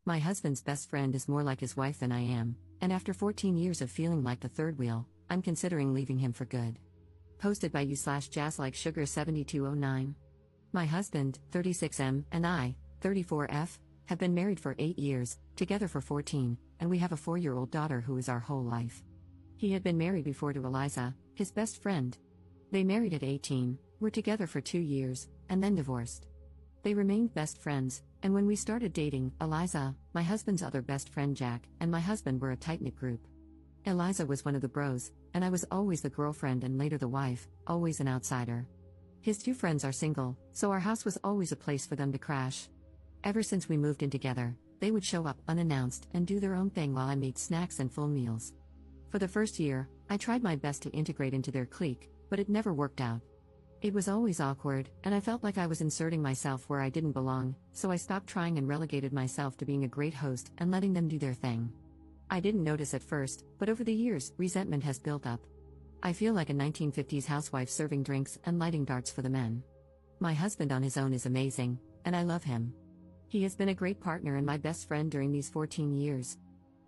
My husband's best friend is more like his wife than I am, and after 14 years of feeling like the third wheel, I'm considering leaving him for good. Posted by you/jazzlikesugar7209. My husband, 36M, and I, 34F, have been married for 8 years, together for 14, and we have a 4-year-old daughter who is our whole life. He had been married before to Eliza, his best friend. They married at 18, were together for 2 years, and then divorced. They remained best friends, and when we started dating, Eliza, my husband's other best friend Jack, and my husband were a tight-knit group. Eliza was one of the bros, and I was always the girlfriend and later the wife, always an outsider. His 2 friends are single, so our house was always a place for them to crash. Ever since we moved in together, they would show up unannounced and do their own thing while I made snacks and full meals. For the first year, I tried my best to integrate into their clique, but it never worked out. It was always awkward, and I felt like I was inserting myself where I didn't belong, so I stopped trying and relegated myself to being a great host and letting them do their thing. I didn't notice at first, but over the years, resentment has built up. I feel like a 1950s housewife serving drinks and lighting darts for the men. My husband on his own is amazing, and I love him. He has been a great partner and my best friend during these 14 years.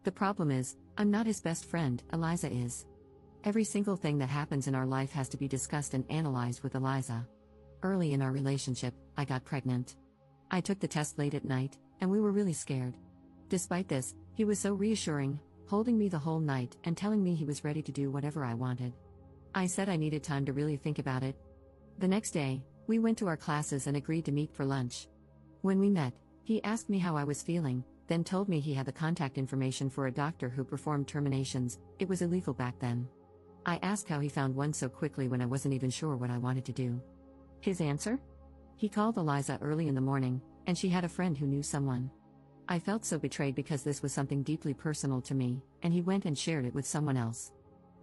The problem is, I'm not his best friend, Eliza is. Every single thing that happens in our life has to be discussed and analyzed with Eliza. Early in our relationship, I got pregnant. I took the test late at night, and we were really scared. Despite this, he was so reassuring, holding me the whole night and telling me he was ready to do whatever I wanted. I said I needed time to really think about it. The next day, we went to our classes and agreed to meet for lunch. When we met, he asked me how I was feeling, then told me he had the contact information for a doctor who performed terminations. It was illegal back then. I asked how he found one so quickly when I wasn't even sure what I wanted to do. His answer? He called Eliza early in the morning, and she had a friend who knew someone. I felt so betrayed because this was something deeply personal to me, and he went and shared it with someone else.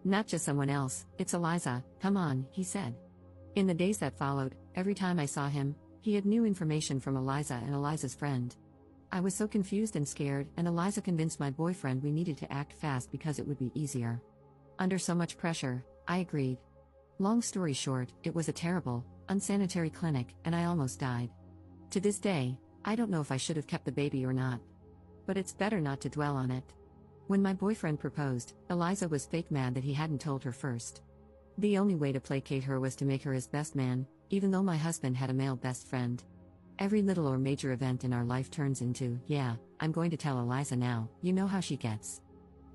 Not just someone else, it's Eliza, come on, he said. In the days that followed, every time I saw him, he had new information from Eliza and Eliza's friend. I was so confused and scared, and Eliza convinced my boyfriend we needed to act fast because it would be easier. Under so much pressure, I agreed. Long story short, it was a terrible, unsanitary clinic, and I almost died. To this day, I don't know if I should have kept the baby or not. But it's better not to dwell on it. When my boyfriend proposed, Eliza was fake mad that he hadn't told her first. The only way to placate her was to make her his best man, even though my husband had a male best friend. Every little or major event in our life turns into, yeah, I'm going to tell Eliza now, you know how she gets.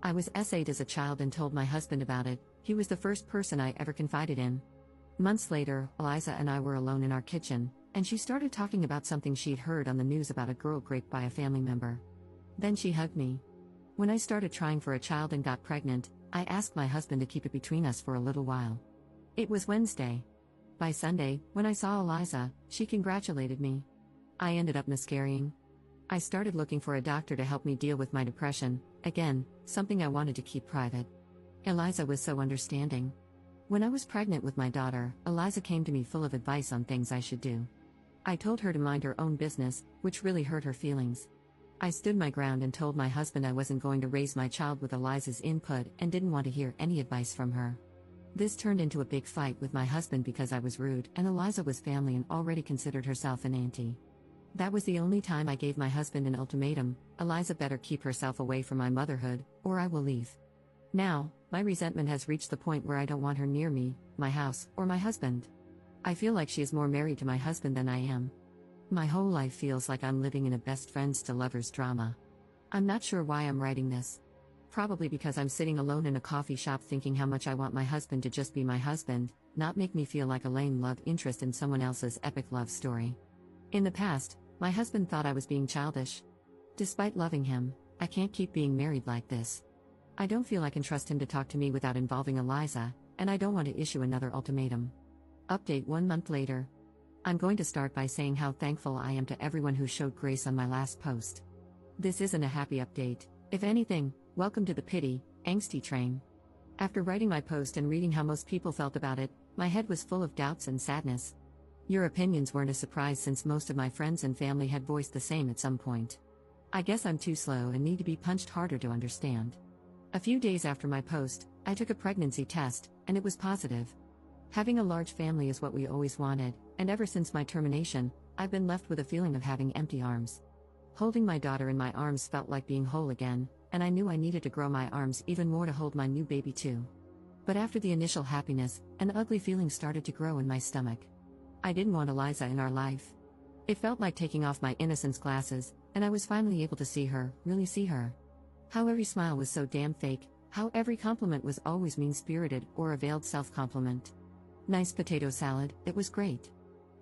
I was S8 as a child and told my husband about it. He was the first person I ever confided in. Months later, Eliza and I were alone in our kitchen, and she started talking about something she'd heard on the news about a girl raped by a family member. Then she hugged me. When I started trying for a child and got pregnant, I asked my husband to keep it between us for a little while. It was Wednesday. By Sunday, when I saw Eliza, she congratulated me. I ended up miscarrying. I started looking for a doctor to help me deal with my depression, again, something I wanted to keep private. Eliza was so understanding. When I was pregnant with my daughter, Eliza came to me full of advice on things I should do. I told her to mind her own business, which really hurt her feelings. I stood my ground and told my husband I wasn't going to raise my child with Eliza's input and didn't want to hear any advice from her. This turned into a big fight with my husband because I was rude and Eliza was family and already considered herself an auntie. That was the only time I gave my husband an ultimatum: Eliza better keep herself away from my motherhood, or I will leave. Now, my resentment has reached the point where I don't want her near me, my house, or my husband. I feel like she is more married to my husband than I am. My whole life feels like I'm living in a best friends to lovers drama. I'm not sure why I'm writing this. Probably because I'm sitting alone in a coffee shop thinking how much I want my husband to just be my husband, not make me feel like a lame love interest in someone else's epic love story. In the past, my husband thought I was being childish. Despite loving him, I can't keep being married like this. I don't feel I can trust him to talk to me without involving Eliza, and I don't want to issue another ultimatum. Update 1 month later. I'm going to start by saying how thankful I am to everyone who showed grace on my last post. This isn't a happy update. If anything, welcome to the pity, angsty train. After writing my post and reading how most people felt about it, my head was full of doubts and sadness. Your opinions weren't a surprise since most of my friends and family had voiced the same at some point. I guess I'm too slow and need to be punched harder to understand. A few days after my post, I took a pregnancy test, and it was positive. Having a large family is what we always wanted, and ever since my termination, I've been left with a feeling of having empty arms. Holding my daughter in my arms felt like being whole again, and I knew I needed to grow my arms even more to hold my new baby too. But after the initial happiness, an ugly feeling started to grow in my stomach. I didn't want Eliza in our life. It felt like taking off my innocence glasses, and I was finally able to see her, really see her. How every smile was so damn fake, how every compliment was always mean-spirited or a veiled self-compliment. Nice potato salad, it was great.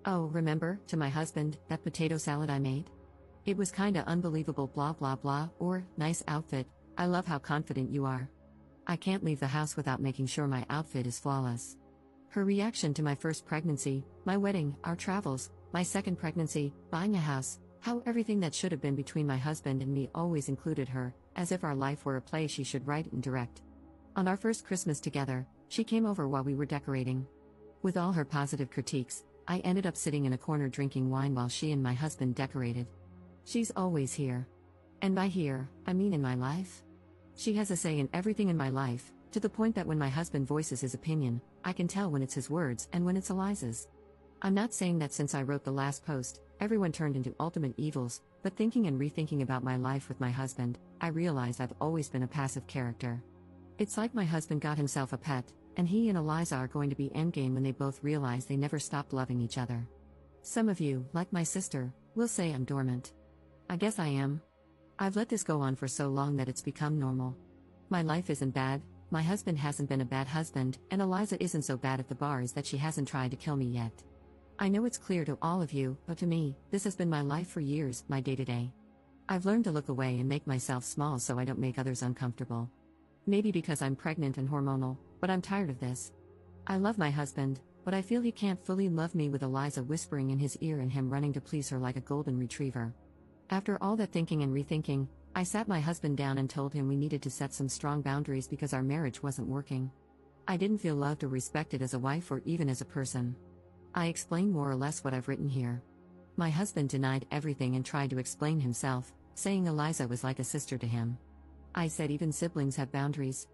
Oh, remember, to my husband, that potato salad I made? It was kinda unbelievable blah blah blah, or, nice outfit, I love how confident you are. I can't leave the house without making sure my outfit is flawless. Her reaction to my first pregnancy, my wedding, our travels, my second pregnancy, buying a house, how everything that should have been between my husband and me always included her, as if our life were a play she should write and direct. On our first Christmas together, she came over while we were decorating. With all her positive critiques, I ended up sitting in a corner drinking wine while she and my husband decorated. She's always here. And by here, I mean in my life. She has a say in everything in my life, to the point that when my husband voices his opinion, I can tell when it's his words and when it's Eliza's. I'm not saying that since I wrote the last post, everyone turned into ultimate evils, but thinking and rethinking about my life with my husband, I realized I've always been a passive character. It's like my husband got himself a pet, and he and Eliza are going to be endgame when they both realize they never stopped loving each other. Some of you, like my sister, will say I'm dormant. I guess I am. I've let this go on for so long that it's become normal. My life isn't bad, my husband hasn't been a bad husband, and Eliza isn't so bad at the bars that she hasn't tried to kill me yet. I know it's clear to all of you, but to me, this has been my life for years, my day-to-day. I've learned to look away and make myself small so I don't make others uncomfortable. Maybe because I'm pregnant and hormonal, but I'm tired of this. I love my husband, but I feel he can't fully love me with Eliza whispering in his ear and him running to please her like a golden retriever. After all that thinking and rethinking, I sat my husband down and told him we needed to set some strong boundaries because our marriage wasn't working. I didn't feel loved or respected as a wife or even as a person. I explained more or less what I've written here. My husband denied everything and tried to explain himself, saying Eliza was like a sister to him. I said even siblings have boundaries.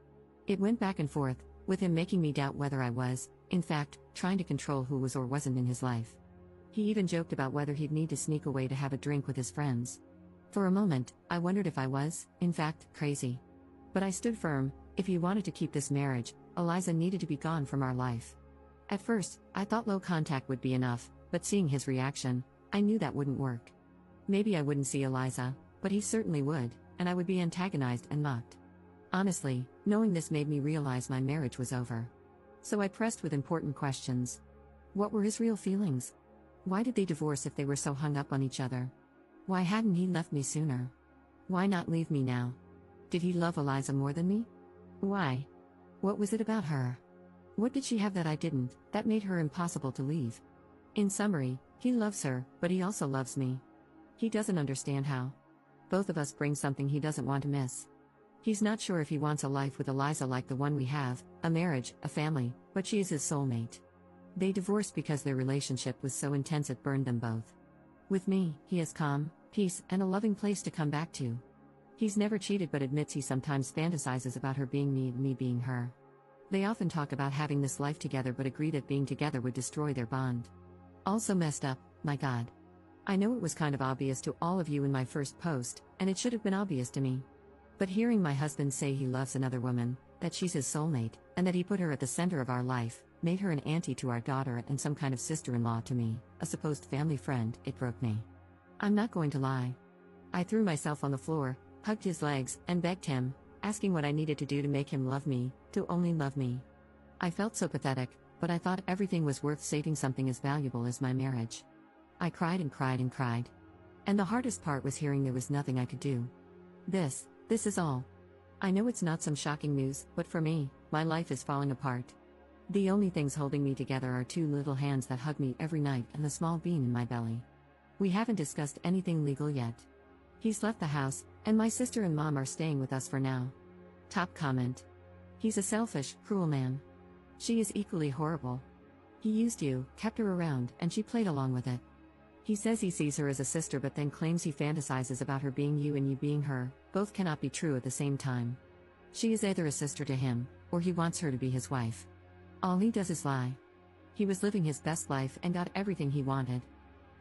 It went back and forth, with him making me doubt whether I was, in fact, trying to control who was or wasn't in his life. He even joked about whether he'd need to sneak away to have a drink with his friends. For a moment, I wondered if I was, in fact, crazy. But I stood firm. If he wanted to keep this marriage, Eliza needed to be gone from our life. At first, I thought low contact would be enough, but seeing his reaction, I knew that wouldn't work. Maybe I wouldn't see Eliza, but he certainly would, and I would be antagonized and mocked. Honestly, knowing this made me realize my marriage was over. So I pressed with important questions. What were his real feelings? Why did they divorce if they were so hung up on each other? Why hadn't he left me sooner? Why not leave me now? Did he love Eliza more than me? Why? What was it about her? What did she have that I didn't, that made her impossible to leave? In summary, he loves her, but he also loves me. He doesn't understand how. Both of us bring something he doesn't want to miss. He's not sure if he wants a life with Eliza like the one we have, a marriage, a family, but she is his soulmate. They divorced because their relationship was so intense it burned them both. With me, he has calm, peace, and a loving place to come back to. He's never cheated but admits he sometimes fantasizes about her being me and me being her. They often talk about having this life together but agree that being together would destroy their bond. Also messed up, my God. I know it was kind of obvious to all of you in my first post, and it should have been obvious to me. But hearing my husband say he loves another woman, that she's his soulmate, and that he put her at the center of our life, made her an auntie to our daughter and some kind of sister-in-law to me, a supposed family friend, it broke me. I'm not going to lie. I threw myself on the floor, hugged his legs, and begged him, asking what I needed to do to make him love me, to only love me. I felt so pathetic, but I thought everything was worth saving something as valuable as my marriage. I cried and cried and cried. And the hardest part was hearing there was nothing I could do. This is all. I know it's not some shocking news, but for me, my life is falling apart. The only things holding me together are two little hands that hug me every night and the small bean in my belly. We haven't discussed anything legal yet. He's left the house, and my sister and mom are staying with us for now. Top comment. He's a selfish, cruel man. She is equally horrible. He used you, kept her around, and she played along with it. He says he sees her as a sister but then claims he fantasizes about her being you and you being her. Both cannot be true at the same time. She is either a sister to him, or he wants her to be his wife. All he does is lie. He was living his best life and got everything he wanted.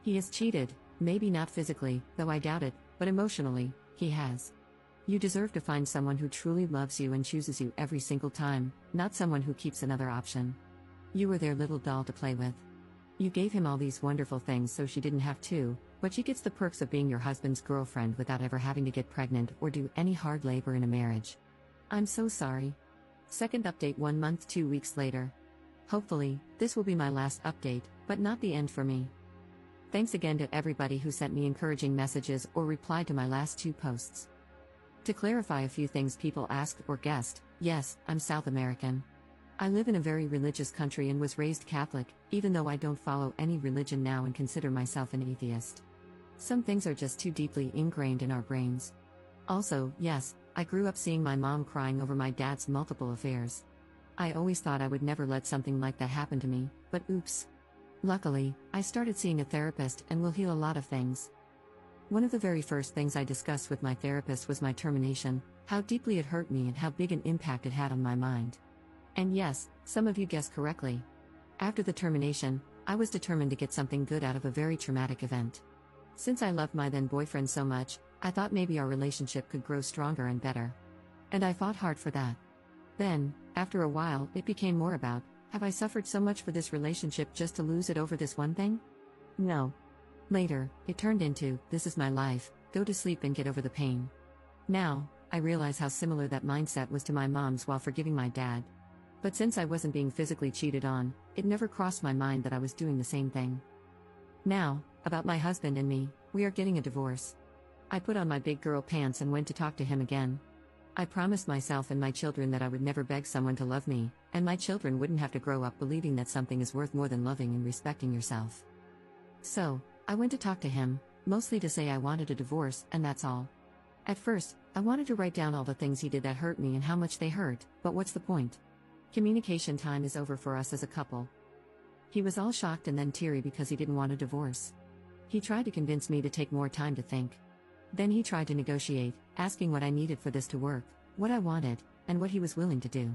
He has cheated, maybe not physically, though I doubt it, but emotionally, he has. You deserve to find someone who truly loves you and chooses you every single time, not someone who keeps another option. You were their little doll to play with. You gave him all these wonderful things so she didn't have to, but she gets the perks of being your husband's girlfriend without ever having to get pregnant or do any hard labor in a marriage. I'm so sorry. Second update 1 month 2 weeks later. Hopefully, this will be my last update, but not the end for me. Thanks again to everybody who sent me encouraging messages or replied to my last 2 posts. To clarify a few things people asked or guessed, yes, I'm South American. I live in a very religious country and was raised Catholic, even though I don't follow any religion now and consider myself an atheist. Some things are just too deeply ingrained in our brains. Also, yes, I grew up seeing my mom crying over my dad's multiple affairs. I always thought I would never let something like that happen to me, but oops. Luckily, I started seeing a therapist and will heal a lot of things. One of the very first things I discussed with my therapist was my termination, how deeply it hurt me and how big an impact it had on my mind. And yes, some of you guessed correctly. After the termination, I was determined to get something good out of a very traumatic event. Since I loved my then boyfriend so much, I thought maybe our relationship could grow stronger and better. And I fought hard for that. Then, after a while, it became more about, have I suffered so much for this relationship just to lose it over this one thing? No. Later, it turned into, this is my life, go to sleep and get over the pain. Now, I realize how similar that mindset was to my mom's while forgiving my dad. But since I wasn't being physically cheated on, it never crossed my mind that I was doing the same thing. Now, about my husband and me, we are getting a divorce. I put on my big girl pants and went to talk to him again. I promised myself and my children that I would never beg someone to love me, and my children wouldn't have to grow up believing that something is worth more than loving and respecting yourself. So, I went to talk to him, mostly to say I wanted a divorce, and that's all. At first, I wanted to write down all the things he did that hurt me and how much they hurt, but what's the point? Communication time is over for us as a couple. He was all shocked and then teary because he didn't want a divorce. He tried to convince me to take more time to think. Then he tried to negotiate, asking what I needed for this to work, what I wanted, and what he was willing to do.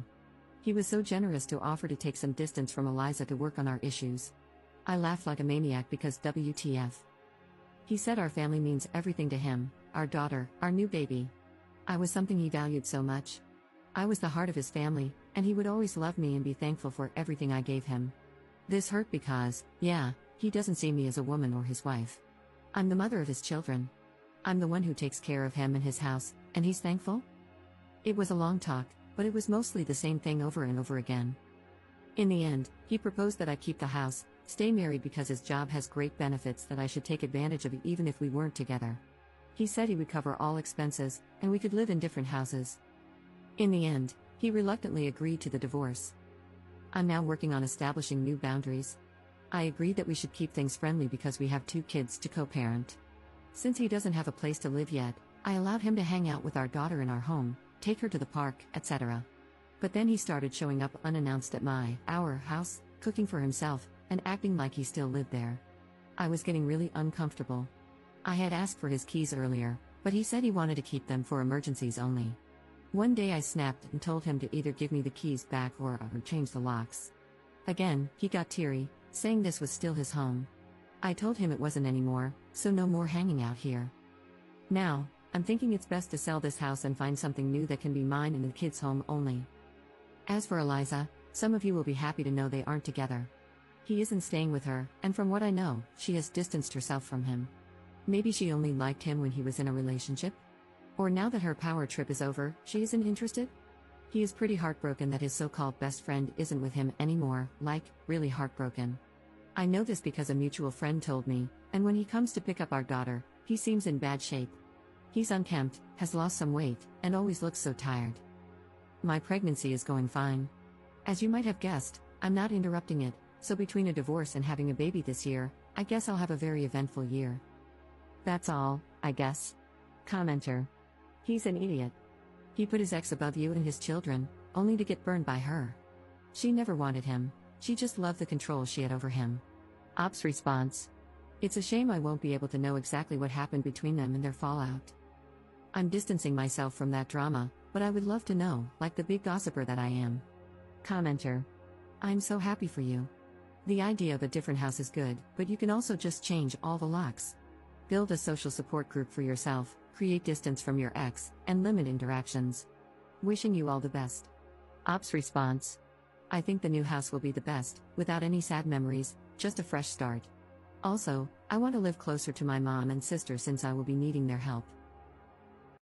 He was so generous to offer to take some distance from Eliza to work on our issues. I laughed like a maniac because WTF. He said our family means everything to him, our daughter, our new baby. I was something he valued so much. I was the heart of his family, and he would always love me and be thankful for everything I gave him. This hurt because, yeah, he doesn't see me as a woman or his wife. I'm the mother of his children. I'm the one who takes care of him and his house, and he's thankful? It was a long talk, but it was mostly the same thing over and over again. In the end, he proposed that I keep the house, stay married because his job has great benefits that I should take advantage of even if we weren't together. He said he would cover all expenses, and we could live in different houses. In the end, he reluctantly agreed to the divorce. I'm now working on establishing new boundaries. I agreed that we should keep things friendly because we have 2 kids to co-parent. Since he doesn't have a place to live yet, I allowed him to hang out with our daughter in our home, take her to the park, etc. But then he started showing up unannounced at our house, cooking for himself, and acting like he still lived there. I was getting really uncomfortable. I had asked for his keys earlier, but he said he wanted to keep them for emergencies only. One day I snapped and told him to either give me the keys back or change the locks. Again, he got teary, saying this was still his home. I told him it wasn't anymore, so no more hanging out here. Now, I'm thinking it's best to sell this house and find something new that can be mine and the kids' home only. As for Eliza, some of you will be happy to know they aren't together. He isn't staying with her, and from what I know, she has distanced herself from him. Maybe she only liked him when he was in a relationship? Or now that her power trip is over, she isn't interested? He is pretty heartbroken that his so-called best friend isn't with him anymore, really heartbroken. I know this because a mutual friend told me, and when he comes to pick up our daughter, he seems in bad shape. He's unkempt, has lost some weight, and always looks so tired. My pregnancy is going fine. As you might have guessed, I'm not interrupting it, so between a divorce and having a baby this year, I guess I'll have a very eventful year. That's all, I guess. Commenter. He's an idiot. He put his ex above you and his children, only to get burned by her. She never wanted him, she just loved the control she had over him. Ops response. It's a shame I won't be able to know exactly what happened between them and their fallout. I'm distancing myself from that drama, but I would love to know, like the big gossiper that I am. Commenter. I'm so happy for you. The idea of a different house is good, but you can also just change all the locks. Build a social support group for yourself, create distance from your ex, and limit interactions. Wishing you all the best. Ops response. I think the new house will be the best, without any sad memories, just a fresh start. Also, I want to live closer to my mom and sister since I will be needing their help.